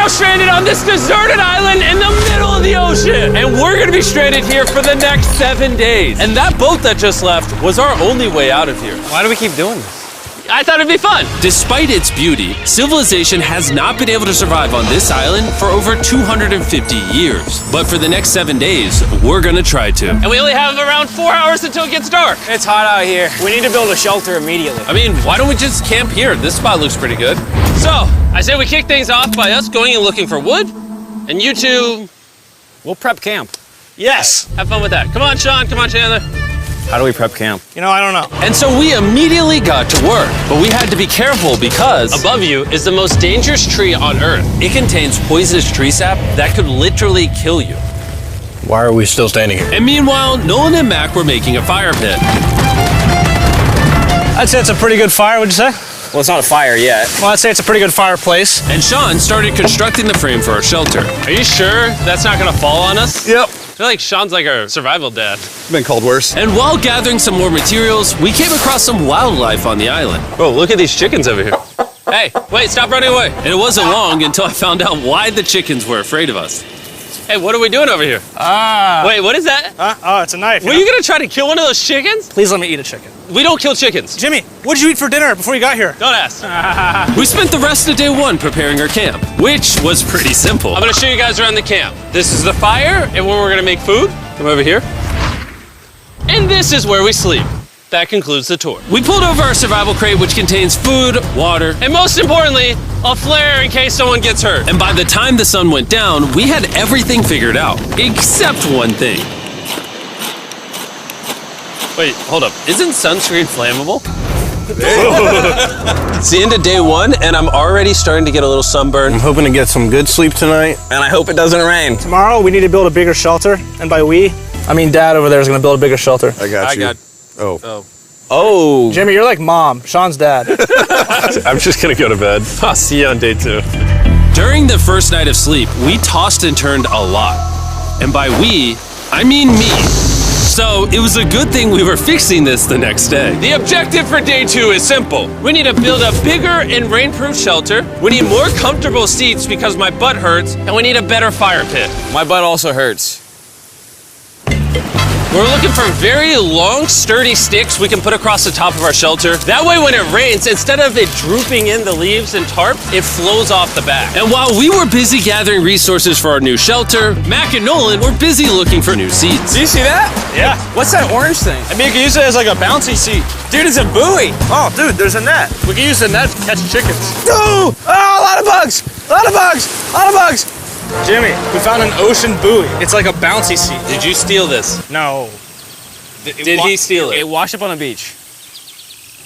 now stranded on this deserted island in the middle of the ocean. And we're gonna be stranded here for the next 7 days. And that boat that just left was our only way out of here. Why do we keep doing this? I thought it'd be fun. Despite its beauty, civilization has not been able to survive on this island for over 250 years. But for the next 7 days, we're gonna try to. And we only have around 4 hours until it gets dark. It's hot out here. We need to build a shelter immediately. I mean, why don't we just camp here? This spot looks pretty good. So, I say we kick things off by us going and looking for wood, and you two... We'll prep camp. Yes! Have fun with that. Come on, Sean. Come on, Chandler. How do we prep camp? You know, I don't know. And so we immediately got to work, but we had to be careful because above you is the most dangerous tree on Earth. it contains poisonous tree sap that could literally kill you. Why are we still standing here? And meanwhile, Nolan and Mac were making a fire pit. I'd say it's a pretty good fire, would you say? Well, it's not a fire yet. Well, I'd say it's a pretty good fireplace. And Sean started constructing the frame for our shelter. Are you sure that's not gonna fall on us? Yep. I feel like Sean's like our survival dad. Been called worse. And while gathering some more materials, we came across some wildlife on the island. Bro, look at these chickens over here. Hey, wait, stop running away. And it wasn't long until I found out why the chickens were afraid of us. Hey, what are we doing over here? Wait, what is that? Oh, it's a knife. Were you gonna try to kill one of those chickens? Please let me eat a chicken. We don't kill chickens. Jimmy, what did you eat for dinner before you got here? Don't ask. We spent the rest of day one preparing our camp, which was pretty simple. I'm gonna show you guys around the camp. This is the fire and where we're gonna make food. Come over here. And this is where we sleep. That concludes the tour. We pulled over our survival crate, which contains food, water, And most importantly, a flare in case someone gets hurt. and by the time the sun went down, we had everything figured out, except one thing. Wait, hold up. Isn't sunscreen flammable? It's the end of day one, and I'm already starting to get a little sunburn. I'm hoping to get some good sleep tonight. And I hope it doesn't rain. Tomorrow, we need to build a bigger shelter. And by we, I mean Dad over there is going to build a bigger shelter. I got you. Oh. Jimmy, you're like Mom. Sean's dad. I'm just gonna go to bed. I'll see you on day 2. During the first night of sleep, we tossed and turned a lot. And by we, I mean me. So it was a good thing we were fixing this the next day. The objective for day 2 is simple. We need to build a bigger and rainproof shelter. We need more comfortable seats because my butt hurts, and we need a better fire pit. My butt also hurts. We're looking for very long, sturdy sticks we can put across the top of our shelter. That way when it rains, instead of it drooping in the leaves and tarp, it flows off the back. And while we were busy gathering resources for our new shelter, Mac and Nolan were busy looking for new seats. Do you see that? Yeah. What's that orange thing? I mean, you can use it as like a bouncy seat. Dude, it's a buoy. Oh, dude, there's a net. We can use the net to catch chickens. Oh, a lot of bugs. A lot of bugs. A lot of bugs. Jimmy, we found an ocean buoy. It's like a bouncy seat. Did you steal this? No. Did he steal it? It washed up on the beach.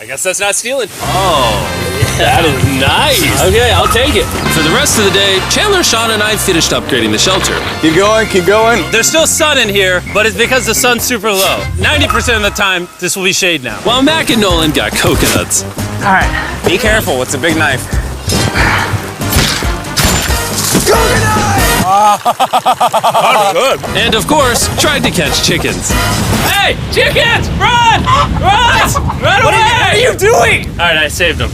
I guess that's not stealing. Oh, that is nice. Okay, I'll take it. For the rest of the day, Chandler, Sean, and I finished upgrading the shelter. Keep going, keep going. There's still sun in here, but it's because the sun's super low. 90% of the time, this will be shade now. While Mac and Nolan got coconuts. All right. Be careful. It's a big knife. And of course, tried to catch chickens. Hey, chickens, run! Run! Run away! What are you doing? All right, I saved them.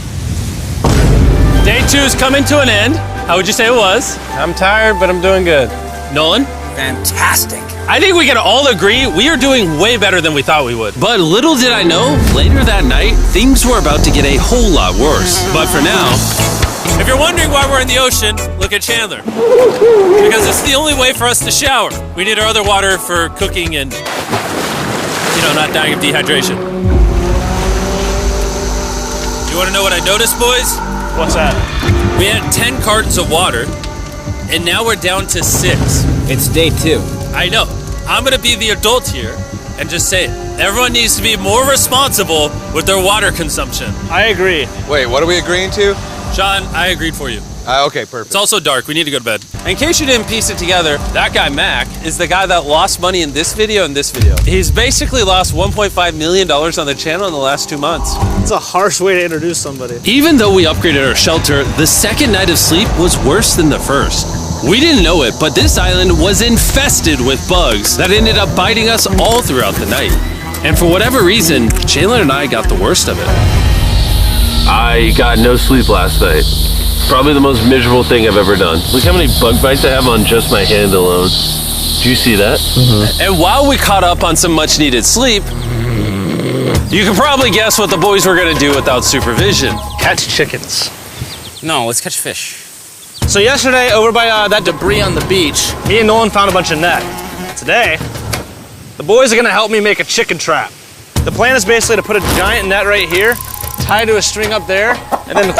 Day 2's coming to an end. How would you say it was? I'm tired, but I'm doing good. Nolan? Fantastic. I think we can all agree we are doing way better than we thought we would. But little did I know, later that night, things were about to get a whole lot worse. But for now, If you're wondering why we're in the ocean, look at Chandler. Because it's the only way for us to shower. We need our other water for cooking and, not dying of dehydration. You want to know what I noticed, boys? What's that? We had 10 cartons of water, and now we're down to 6. It's day 2. I know. I'm going to be the adult here and just say it. Everyone needs to be more responsible with their water consumption. I agree. Wait, what are we agreeing to? Sean, I agreed for you. Okay, perfect. It's also dark. We need to go to bed. In case you didn't piece it together, that guy Mac is the guy that lost money in this video and this video. He's basically lost $1.5 million on the channel in the last 2 months. It's a harsh way to introduce somebody. even though we upgraded our shelter, the second night of sleep was worse than the first. We didn't know it, but this island was infested with bugs that ended up biting us all throughout the night. And for whatever reason, Chandler and I got the worst of it. I got no sleep last night. Probably the most miserable thing I've ever done. Look how many bug bites I have on just my hand alone. Do you see that? And while we caught up on some much needed sleep, you can probably guess what the boys were gonna do without supervision. Catch chickens. No, let's catch fish. So yesterday, over by that debris on the beach, me and Nolan found a bunch of net. Today, the boys are gonna help me make a chicken trap. The plan is basically to put a giant net right here, tie to a string up there, and then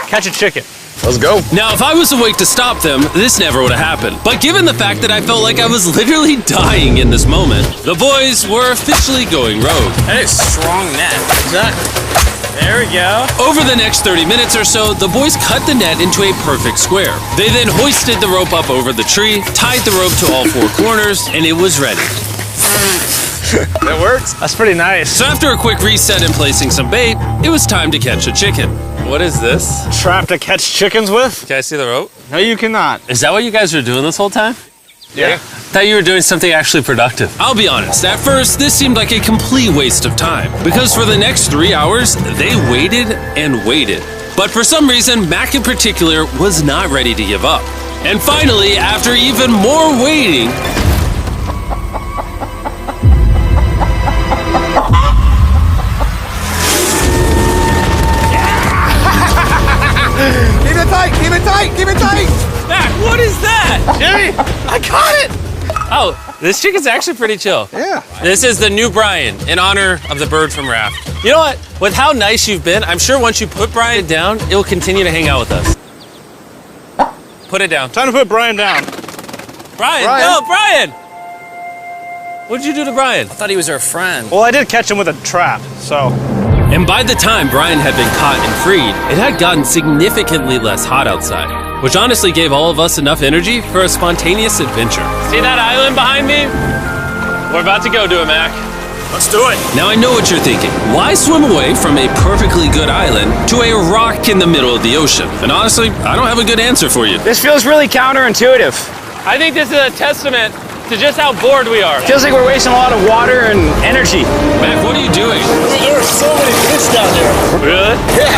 catch a chicken. Let's go. Now, if I was awake to stop them, this never would have happened. But given the fact that I felt like I was literally dying in this moment, the boys were officially going rogue. That is strong net. Exactly. There we go. Over the next 30 minutes or so, the boys cut the net into a perfect square. They then hoisted the rope up over the tree, tied the rope to all four corners, and it was ready. That works. That's pretty nice. So after a quick reset and placing some bait, it was time to catch a chicken. What is this? Trap to catch chickens with? Can I see the rope? No, you cannot. Is that what you guys were doing this whole time? Yeah. Thought you were doing something actually productive. I'll be honest, at first, this seemed like a complete waste of time. Because for the next 3 hours, they waited and waited. But for some reason, Mac in particular was not ready to give up. And finally, after even more waiting, Keep it tight, keep it tight, keep it tight. Mac, what is that? Jimmy, I caught it! Oh, this chicken's actually pretty chill. Yeah. This is the new Brian in honor of the bird from Raft. You know what? With how nice you've been, I'm sure once you put Brian down, it will continue to hang out with us. Put it down. Time to put Brian down. Brian, Brian. no, Brian! What'd you do to Brian? I thought he was our friend. Well, I did catch him with a trap, so. and by the time Brian had been caught and freed, it had gotten significantly less hot outside, which honestly gave all of us enough energy for a spontaneous adventure. See that island behind me? We're about to go to it, Mac. Let's do it. Now I know what you're thinking. Why swim away from a perfectly good island to a rock in the middle of the ocean? And honestly, I don't have a good answer for you. This feels really counterintuitive. I think this is a testament to just how bored we are. Feels like we're wasting a lot of water and energy. Mac, what are you doing? There are so many fish down there. Really? Yeah.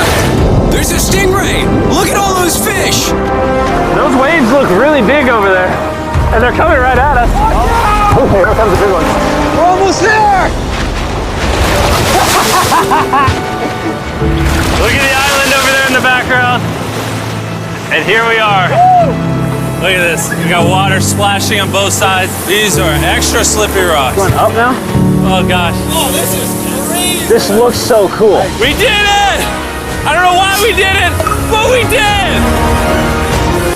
There's a stingray. Look at all those fish. Those waves look really big over there. And they're coming right at us. Oh, here comes a big one. We're almost there. Look at the island over there in the background. And here we are. Look at this. We got water splashing on both sides. These are extra slippery rocks. Going up now? Oh gosh. Oh, this is crazy. This looks so cool. We did it! I don't know why we did it, but we did!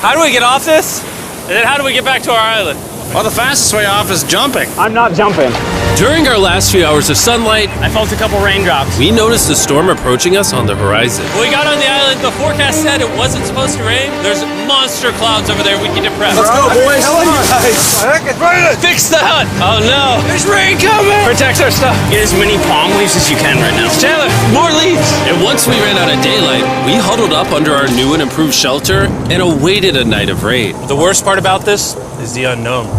How do we get off this? And then how do we get back to our island? Well, the fastest way off is jumping. I'm not jumping. During our last few hours of sunlight, I felt a couple raindrops. we noticed a storm approaching us on the horizon. When we got on the island, the forecast said it wasn't supposed to rain. There's monster clouds over there we can depress. Let's go, boys. Fix the hut! Oh no! There's rain coming. Protects our stuff. Get as many palm leaves as you can right now. Chandler, more leaves! And once we ran out of daylight, we huddled up under our new and improved shelter and awaited a night of rain. The worst part about this is the unknown.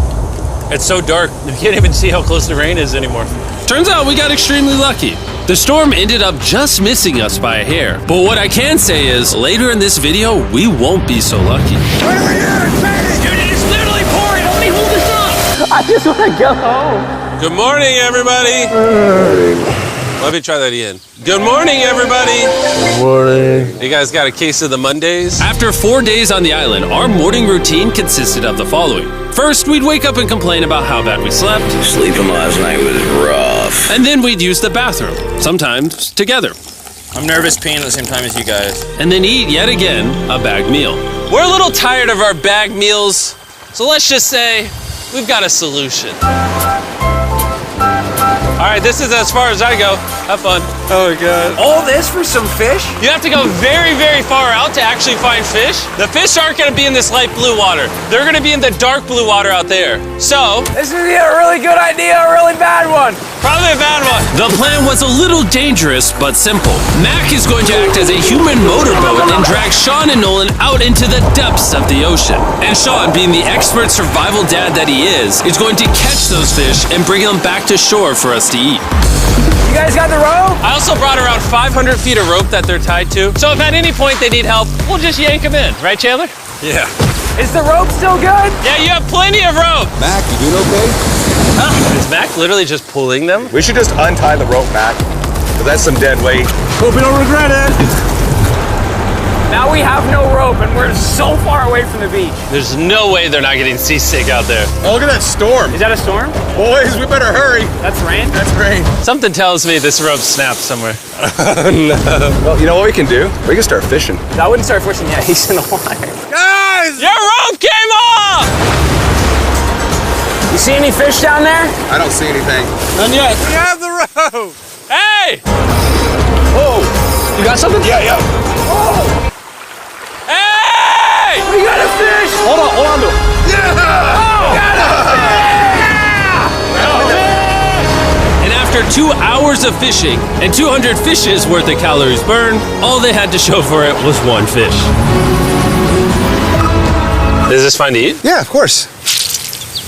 It's so dark, you can't even see how close the rain is anymore. Turns out we got extremely lucky. The storm ended up just missing us by a hair. But what I can say is, later in this video, we won't be so lucky. Dude, it is literally pouring! Help me hold this up! I just want to go home. Good morning, everybody! Let me try that again. Good morning, everybody! Good morning. You guys got a case of the Mondays? After 4 days on the island, our morning routine consisted of the following. First, we'd wake up and complain about how bad we slept. Sleeping last night was rough. And then we'd use the bathroom, sometimes together. I'm nervous peeing at the same time as you guys. And then eat, yet again, a bagged meal. We're a little tired of our bag meals, so let's just say we've got a solution. All right, this is as far as I go. Have fun. Oh my god. All this for some fish? You have to go very, very far out to actually find fish. The fish aren't gonna be in this light blue water. They're gonna be in the dark blue water out there. So, This is either a really good idea or a really bad one. probably a bad one. The plan was a little dangerous, but simple. Mac is going to act as a human motorboat and drag Sean and Nolan out into the depths of the ocean. And Sean, being the expert survival dad that he is going to catch those fish and bring them back to shore for us to eat. You guys got the the rope? I also brought around 500 feet of rope that they're tied to. So if at any point they need help, we'll just yank them in. Right, Chandler? Yeah. Is the rope still good? Yeah, you have plenty of rope. Mac, you doing okay? Is Mac literally just pulling them? We should just untie the rope, Mac. Because that's some dead weight. Hope you don't regret it. Now we have no rope and we're so far away from the beach. There's no way they're not getting seasick out there. Oh, look at that storm. Is that a storm? Boys, we better hurry. That's rain? That's rain. Something tells me this rope snapped somewhere. No. Well, you know what we can do? We can start fishing. I wouldn't start fishing yet. He's in the water. Guys! Your rope came off! You see any fish down there? I don't see anything. None yet. We have the rope. Hey! Whoa. You got something? Yeah, yeah. Oh! Hey! We got a fish! Hold on to it. Yeah! And after 2 hours of fishing and 200 fishes worth of calories burned, all they had to show for it was one fish. Is this fun to eat? Yeah, of course.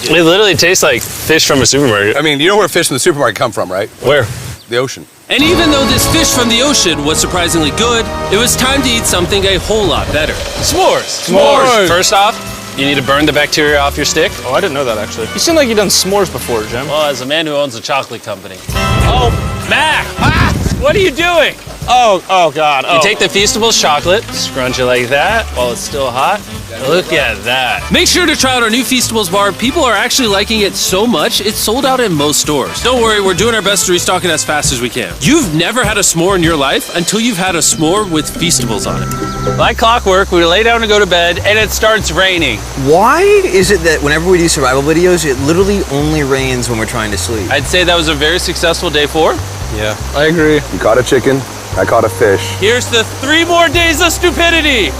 It literally tastes like fish from a supermarket. I mean, you know where fish from the supermarket come from, right? Where? The ocean. And even though this fish from the ocean was surprisingly good, it was time to eat something a whole lot better. S'mores. S'mores. First off, you need to burn the bacteria off your stick. Oh, I didn't know that actually. You seem like you've done s'mores before, Jim. Well, as a man who owns a chocolate company. Oh, Mac! Ah! What are you doing? Oh God. You take the Feastables chocolate, scrunch it like that while it's still hot. Look at that. Make sure to try out our new Feastables bar. People are actually liking it so much, it's sold out in most stores. Don't worry, we're doing our best to restock it as fast as we can. You've never had a s'more in your life until you've had a s'more with Feastables on it. Like clockwork, we lay down to go to bed, and it starts raining. Why is it that whenever we do survival videos, it literally only rains when we're trying to sleep? I'd say that was a very successful day 4. Yeah, I agree. You caught a chicken. I caught a fish. Here's the 3 more days of stupidity.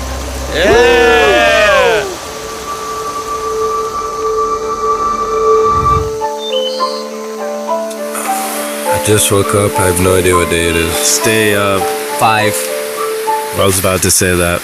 Yeah. I just woke up. I have no idea what day it is. Stay up. 5. I was about to say that.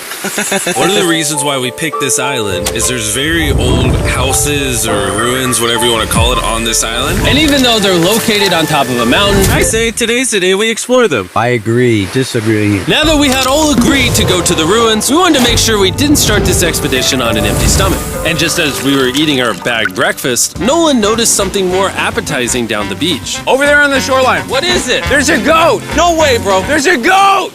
One of the reasons why we picked this island is there's very old houses or ruins, whatever you want to call it, on this island. And even though they're located on top of a mountain, I say today's the day we explore them. I agree. Disagree. Now that we had all agreed to go to the ruins, we wanted to make sure we didn't start this expedition on an empty stomach. And just as we were eating our bagged breakfast, Nolan noticed something more appetizing down the beach. Over there on the shoreline. What is it? There's a goat. No way, bro. There's a goat.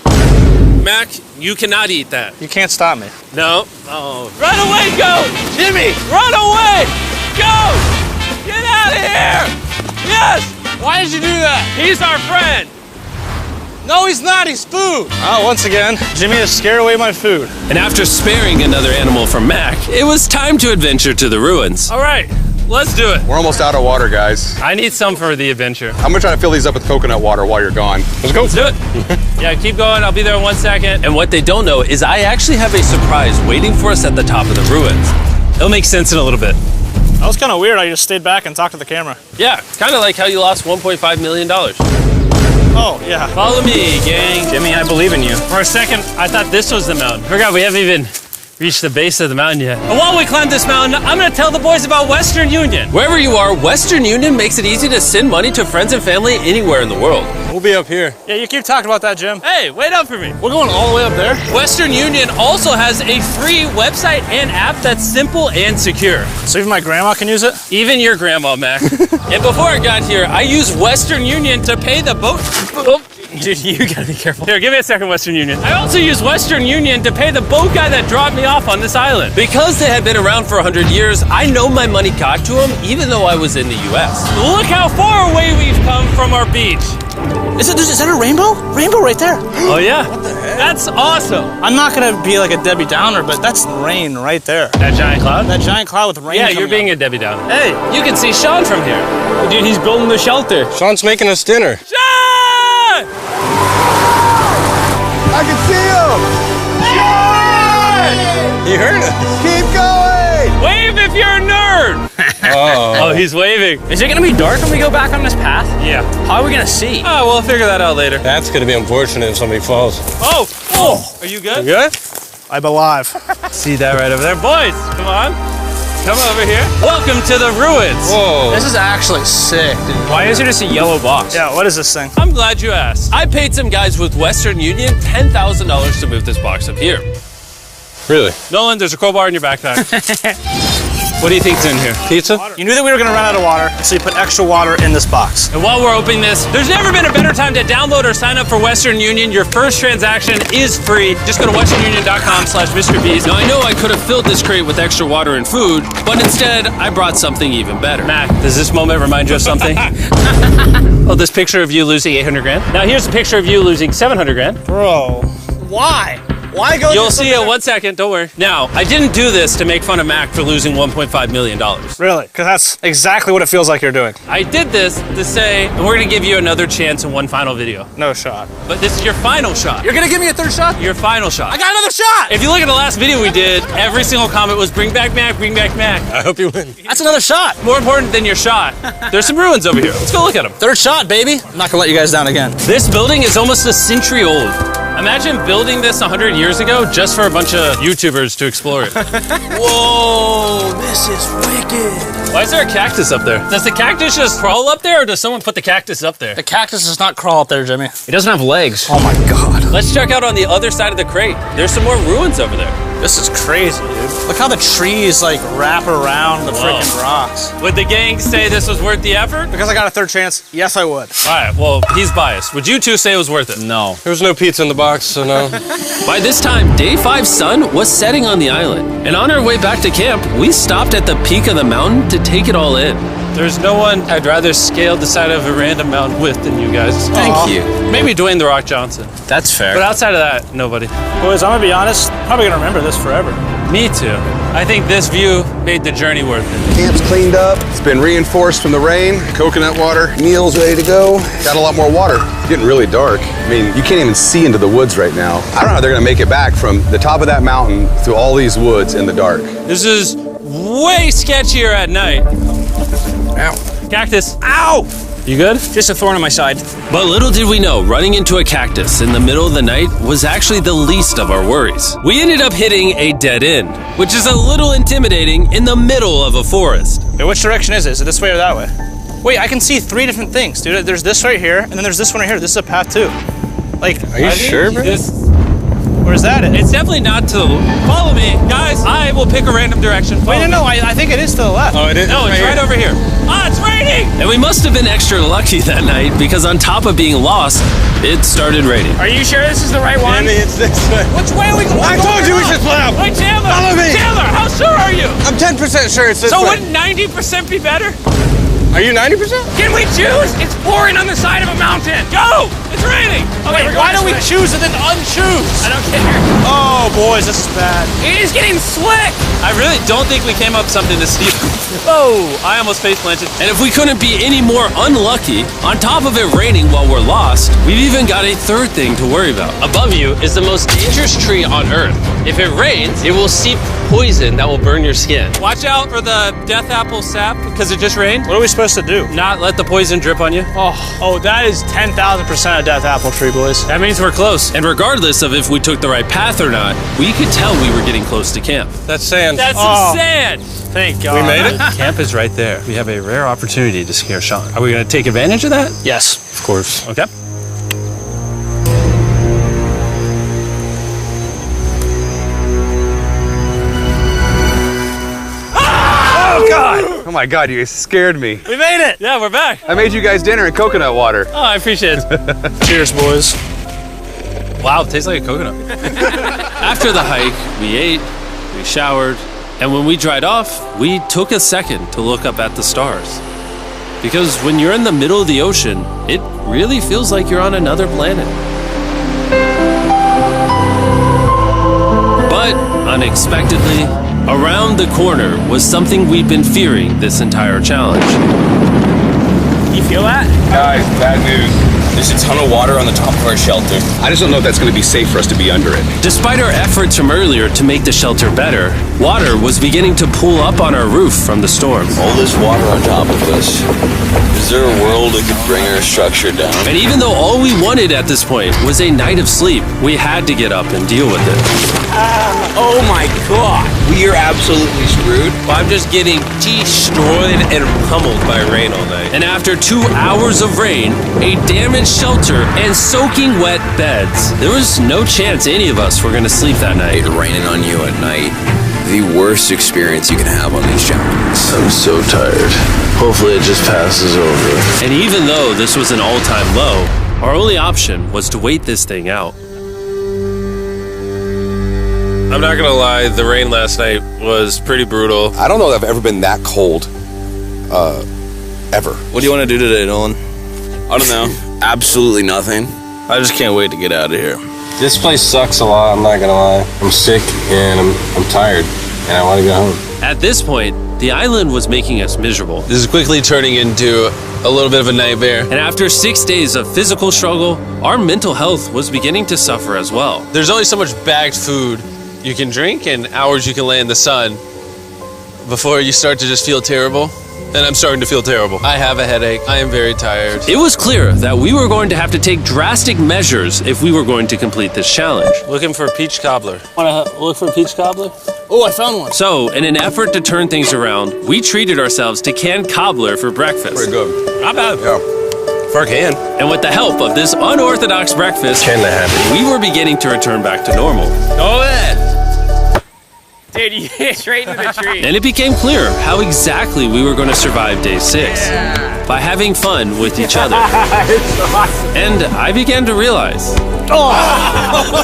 Mac, you cannot eat that. You can't stop me. No. Oh. Run away, goat! Jimmy, run away! Goat! Get out of here! Yes! Why did you do that? He's our friend. No, he's not. He's food. Oh, once again, Jimmy has scared away my food. And after sparing another animal from Mac, it was time to adventure to the ruins. All right, let's do it. We're almost out of water, guys. I need some for the adventure. I'm gonna try to fill these up with coconut water while you're gone. Let's go. Let's do it. Yeah, keep going. I'll be there in 1 second. And what they don't know is I actually have a surprise waiting for us at the top of the ruins. It'll make sense in a little bit. That was kind of weird. I just stayed back and talked to the camera. Yeah, kind of like how you lost $1.5 million. Oh, yeah. Follow me, gang. Jimmy, I believe in you. For a second, I thought this was the mountain. Forgot we haven't even reached the base of the mountain yet. And while we climb this mountain, I'm gonna tell the boys about Western Union. Wherever you are, Western Union makes it easy to send money to friends and family anywhere in the world. We'll be up here. Yeah, you keep talking about that, Jim. Hey, wait up for me. We're going all the way up there? Western Union also has a free website and app that's simple and secure. So even my grandma can use it? Even your grandma, Mac. And before I got here, I used Western Union to pay the boat. Oh, dude, you gotta be careful. Here, give me a second, Western Union. I also used Western Union to pay the boat guy that dropped me off on this island. Because they had been around for 100 years, I know my money got to them even though I was in the US. Look how far away we've come from our beach. Is that a rainbow? Rainbow right there. Oh yeah? What the heck? That's awesome. I'm not gonna be like a Debbie Downer, but that's rain right there. That giant cloud? That giant cloud with rain. Yeah, you're being a Debbie Downer. Hey, you can see Sean from here. Dude, he's building the shelter. Sean's making us dinner. Sean! I can see him! He heard us. Keep going! Wave if you're a nerd! Oh, he's waving. Is it gonna be dark when we go back on this path? Yeah. How are we gonna see? Oh, we'll figure that out later. That's gonna be unfortunate if somebody falls. Oh! Are you good? You good? I'm alive. See that right over there? Boys, come on. Come over here. Welcome to the ruins. Whoa. This is actually sick, dude. Why is it just a yellow box? Yeah, what is this thing? I'm glad you asked. I paid some guys with Western Union $10,000 to move this box up here. Really? Nolan, there's a crowbar in your backpack. What do you think's in here? Pizza? You knew that we were gonna run out of water, so you put extra water in this box. And while we're opening this, there's never been a better time to download or sign up for Western Union. Your first transaction is free. Just go to westernunion.com/MrBeast. Now, I know I could have filled this crate with extra water and food, but instead, I brought something even better. Mac, does this moment remind you of something? Oh, this picture of you losing 800 grand? Now here's a picture of you losing 700 grand. Bro, why? Why go? You'll see it 1 second, don't worry. Now, I didn't do this to make fun of Mac for losing $1.5 million. Really? Because that's exactly what it feels like you're doing. I did this to say, and we're gonna give you another chance in one final video. No shot. But this is your final shot. You're gonna give me a third shot? Your final shot. I got another shot! If you look at the last video we did, every single comment was bring back Mac, bring back Mac. I hope you win. That's another shot. More important than your shot, there's some ruins over here. Let's go look at them. Third shot, baby. I'm not gonna let you guys down again. This building is almost a century old. Imagine building this 100 years ago just for a bunch of YouTubers to explore it. Whoa, this is wicked. Why is there a cactus up there? Does the cactus just crawl up there or does someone put the cactus up there? The cactus does not crawl up there, Jimmy. It doesn't have legs. Oh my God. Let's check out on the other side of the crate. There's some more ruins over there. This is crazy, dude. Look how the trees like wrap around the freaking rocks. Would the gang say this was worth the effort? Because I got a third chance, yes I would. All right, well, he's biased. Would you two say it was worth it? No. There was no pizza in the box, so no. By this time, Day 5's sun was setting on the island, and on our way back to camp, we stopped at the peak of the mountain to take it all in. There's no one I'd rather scale the side of a random mountain with than you guys. Thank you. Maybe Dwayne The Rock Johnson. That's fair. But outside of that, nobody. Boys, I'm gonna be honest, probably gonna remember this forever. Me too. I think this view made the journey worth it. Camp's cleaned up. It's been reinforced from the rain. Coconut water. Meal's ready to go. Got a lot more water. It's getting really dark. I mean, you can't even see into the woods right now. I don't know how they're gonna make it back from the top of that mountain through all these woods in the dark. This is way sketchier at night. Ow. Cactus. Ow! You good? Just a thorn in my side. But little did we know, running into a cactus in the middle of the night was actually the least of our worries. We ended up hitting a dead end, which is a little intimidating in the middle of a forest. Wait, which direction is it? Is it this way or that way? Wait, I can see three different things, dude. There's this right here, and then there's this one right here. This is a path too. Like, Are you sure, bro? where's that at? It's definitely not to the follow me, guys. I will pick a random direction. Wait, Follow no, me. I think it is to the left. Oh, it is? No, it's right over here. Ah, it's raining! And we must have been extra lucky that night because on top of being lost, it started raining. Are you sure this is the right one? It's this way. Which way are we going? I told you we should split up. Wait, Chandler! Follow me. Chandler, how sure are you? I'm 10% sure it's this So way. wouldn't 90% be better? Are you 90%? Can we choose? It's pouring on the side of a mountain. Go! It's raining! Okay, Wait, why don't we choose and then unchoose? I don't care. Oh, boys, this is bad. It is getting slick! I really don't think we came up with something to steal. Oh, I almost face planted. And if we couldn't be any more unlucky, on top of it raining while we're lost, we've even got a third thing to worry about. Above you is the most dangerous tree on Earth. If it rains, it will seep poison that will burn your skin. Watch out for the death apple sap because it just rained. What are we supposed to do? Not let the poison drip on you. Oh, that is 10,000% a death apple tree, boys. That means we're close. And regardless of if we took the right path or not, we could tell we were getting close to camp. That's sand. That's Oh. some sand. Thank God. We made it? Camp is right there. We have a rare opportunity to scare Sean. Are we going to take advantage of that? Yes. Of course. Okay. Oh my God, you guys scared me. We made it. Yeah, we're back. I made you guys dinner and coconut water. Oh, I appreciate it. Cheers, boys. Wow, it tastes like a coconut. After the hike, we ate, we showered, and when we dried off, we took a second to look up at the stars. Because when you're in the middle of the ocean, it really feels like you're on another planet. But unexpectedly, around the corner was something we'd been fearing this entire challenge. You feel that? Guys, bad news. There's a ton of water on the top of our shelter. I just don't know if that's going to be safe for us to be under it. Despite our efforts from earlier to make the shelter better, water was beginning to pool up on our roof from the storm. All this water on top of us. Is there a world that could bring our structure down? And even though all we wanted at this point was a night of sleep, we had to get up and deal with it. Oh my god! We are absolutely screwed. I'm just getting destroyed and pummeled by rain all night. And after 2 hours of rain, a damaged shelter, and soaking wet beds, there was no chance any of us were going to sleep that night. Raining on you at night. The worst experience you can have on these challenges. I'm so tired. Hopefully it just passes over. And even though this was an all-time low, our only option was to wait this thing out. I'm not gonna lie, the rain last night was pretty brutal. I don't know that I've ever been that cold, ever. What do you want to do today, Nolan? I don't know. Absolutely nothing. I just can't wait to get out of here. This place sucks a lot, I'm not gonna lie. I'm sick and I'm tired and I want to go home. At this point, the island was making us miserable. This is quickly turning into a little bit of a nightmare. And after 6 days of physical struggle, our mental health was beginning to suffer as well. There's only so much bagged food you can drink and hours you can lay in the sun before you start to just feel terrible. And I'm starting to feel terrible. I have a headache. I am very tired. It was clear that we were going to have to take drastic measures if we were going to complete this challenge. Looking for a peach cobbler. Want to look for a peach cobbler? Oh, I found one. So, in an effort to turn things around, we treated ourselves to canned cobbler for breakfast. Pretty good. Not bad. Yeah. For a can. And with the help of this unorthodox breakfast, we were beginning to return back to normal. Go ahead. Dude, you hit straight into the tree. And it became clear how exactly we were going to survive day 6. By having fun with each other. And I began to realize,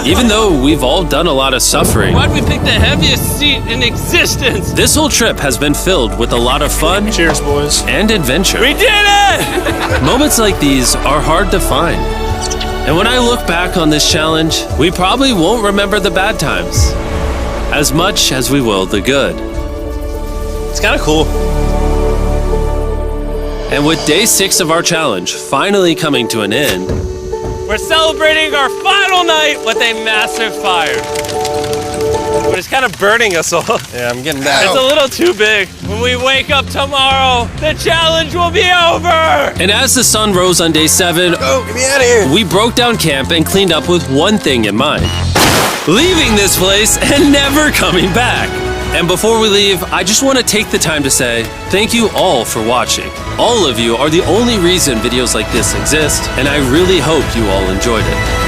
even though we've all done a lot of suffering, Why'd we pick the heaviest seat in existence? this whole trip has been filled with a lot of fun. Cheers, boys. And adventure. We did it! Moments like these are hard to find. And when I look back on this challenge, we probably won't remember the bad times as much as we will the good. It's kind of cool. And with day 6 of our challenge finally coming to an end, We're celebrating our final night with a massive fire. But it's kind of burning us all. Yeah, I'm getting down. It's a little too big. When we wake up tomorrow, the challenge will be over. and as the sun rose on day 7, Get me out of here. we broke down camp and cleaned up with one thing in mind: leaving this place and never coming back. And before we leave, I just want to take the time to say thank you all for watching. All of you are the only reason videos like this exist, and I really hope you all enjoyed it.